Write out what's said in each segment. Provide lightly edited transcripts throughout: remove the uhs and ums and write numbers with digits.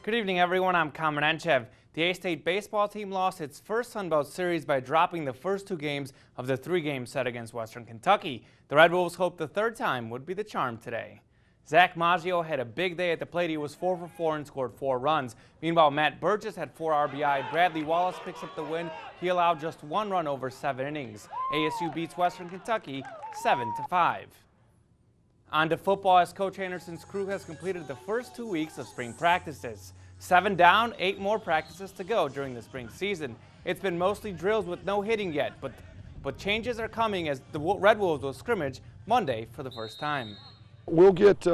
Good evening, everyone. I'm Kamen Entchev. The A-State baseball team lost its first Sunbelt series by dropping the first two games of the three-game set against Western Kentucky. The Red Wolves hoped the third time would be the charm today. Zach Maggio had a big day at the plate. He was 4 for 4 and scored 4 runs. Meanwhile, Matt Burgess had 4 RBI. Bradley Wallace picks up the win. He allowed just 1 run over 7 innings. ASU beats Western Kentucky 7-5. On to football, as Coach Anderson's crew has completed the first 2 weeks of spring practices. 7 down, 8 more practices to go during the spring season. It's been mostly drills with no hitting yet, but changes are coming as the Red Wolves will scrimmage Monday for the first time. We'll get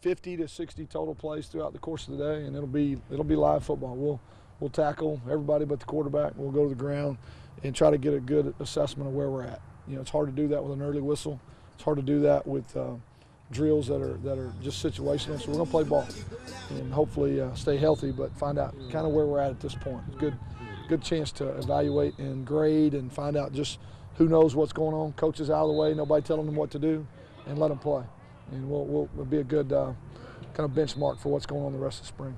50 to 60 total plays throughout the course of the day, and it'll be live football. We'll tackle everybody but the quarterback. We'll go to the ground and try to get a good assessment of where we're at. You know, it's hard to do that with an early whistle. It's hard to do that with drills that are just situational. So we're going to play ball and hopefully stay healthy, but find out kind of where we're at this point. It's a good chance to evaluate and grade and find out just who knows what's going on. Coaches out of the way, nobody telling them what to do, and let them play. And we'll be a good kind of benchmark for what's going on the rest of spring.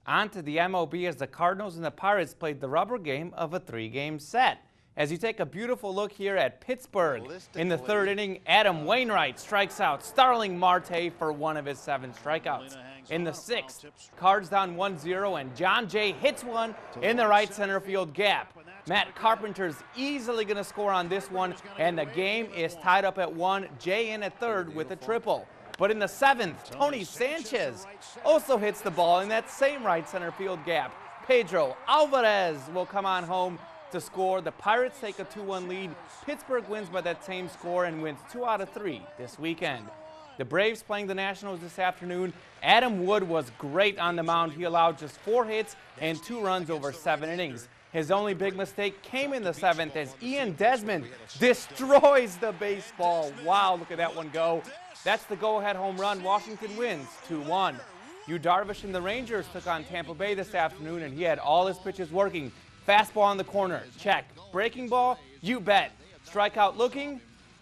On to the MLB as the Cardinals and the Pirates played the rubber game of a 3-game set. As you take a beautiful look here at Pittsburgh, in the third inning, Adam Wainwright strikes out Starling Marte for one of his 7 strikeouts. In the 6th, Cards down 1-0 and John Jay hits one in the right center field gap. Matt Carpenter's easily going to score on this one, and the game is tied up at 1. Jay in at third with a triple. But in the 7th, Tony Sanchez also hits the ball in that same right center field gap. Pedro Alvarez will come on home to score. The Pirates take a 2-1 lead. Pittsburgh wins by that same score and wins 2 out of 3 this weekend. The Braves playing the Nationals this afternoon. Adam Wood was great on the mound. He allowed just 4 hits and 2 runs over 7 innings. His only big mistake came in the 7th as Ian Desmond destroys the baseball. Wow, look at that one go. That's the go-ahead home run. Washington wins 2-1. Yu Darvish and the Rangers took on Tampa Bay this afternoon, and he had all his pitches working. Fastball on the corner, check. Breaking ball, you bet. Strikeout looking,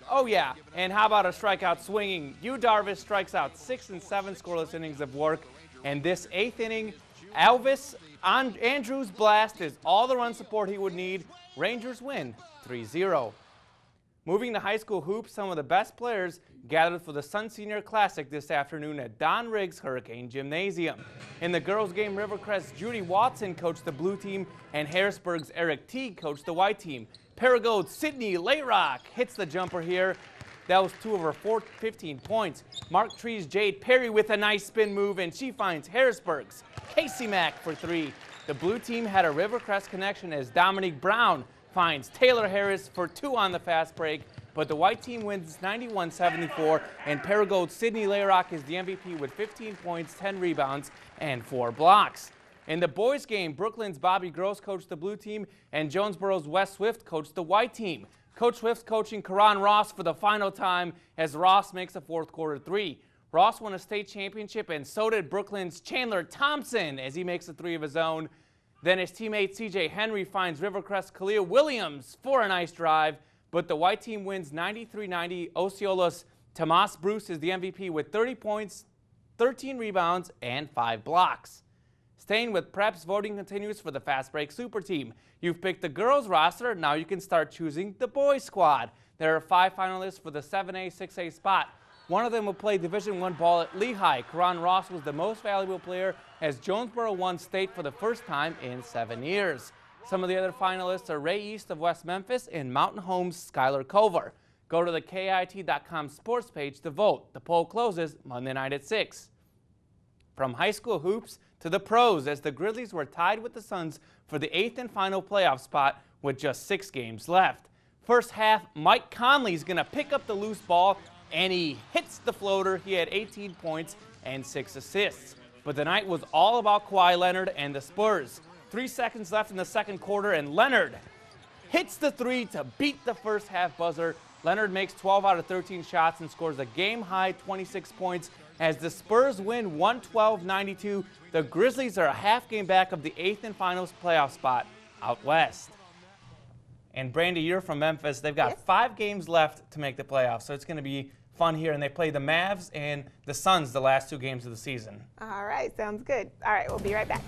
oh yeah. And how about a strikeout swinging? Yu Darvish strikes out 6 and 7 scoreless innings of work. And this 8th inning, Elvis Andrews' blast is all the run support he would need. Rangers win 3-0. Moving to high school hoops, some of the best players gathered for the Sun Senior Classic this afternoon at Don Riggs Hurricane Gymnasium. In the girls' game, Rivercrest's Judy Watson coached the blue team, and Harrisburg's Eric Teague coached the white team. Paragode's Sydney Layrock hits the jumper here. That was 2 of her 15 points. Mark Tree's Jade Perry with a nice spin move, and she finds Harrisburg's Casey Mack for 3. The blue team had a Rivercrest connection as Dominique Brown finds Taylor Harris for 2 on the fast break, but the white team wins 91-74, and Paragode's Sydney Layrock is the MVP with 15 points, 10 rebounds, and 4 blocks. In the boys' game, Brooklyn's Bobby Gross coached the blue team, and Jonesboro's Wes Swift coached the white team. Coach Swift coaching Karan Ross for the final time as Ross makes a 4th quarter 3. Ross won a state championship, and so did Brooklyn's Chandler Thompson as he makes a 3 of his own. Then his teammate C.J. Henry finds Rivercrest Khalil Williams for a nice drive, but the white team wins 93-90. Osceola's Tomas Bruce is the MVP with 30 points, 13 rebounds, and 5 blocks. Staying with preps, voting continues for the Fast Break Super Team. You've picked the girls roster, now you can start choosing the boys squad. There are 5 finalists for the 7A, 6A spot. One of them will play Division I ball at Lehigh. Karan Ross was the most valuable player as Jonesboro won state for the first time in 7 years. Some of the other finalists are Ray East of West Memphis and Mountain Home's Skylar Cover. Go to the KIT.com sports page to vote. The poll closes Monday night at 6. From high school hoops to the pros, as the Grizzlies were tied with the Suns for the 8th and final playoff spot with just 6 games left. First half, Mike Conley's going to pick up the loose ball, and he hits the floater. He had 18 points and 6 assists. But the night was all about Kawhi Leonard and the Spurs. 3 seconds left in the second quarter, and Leonard hits the 3 to beat the first half buzzer. Leonard makes 12 out of 13 shots and scores a game-high 26 points as the Spurs win 112-92. The Grizzlies are a half game back of the 8th and finals playoff spot out west. And Brandy, you're from Memphis. They've got Yes. 5 games left to make the playoffs, so it's going to be fun here. And they play the Mavs and the Suns the last 2 games of the season. All right, sounds good. All right, we'll be right back.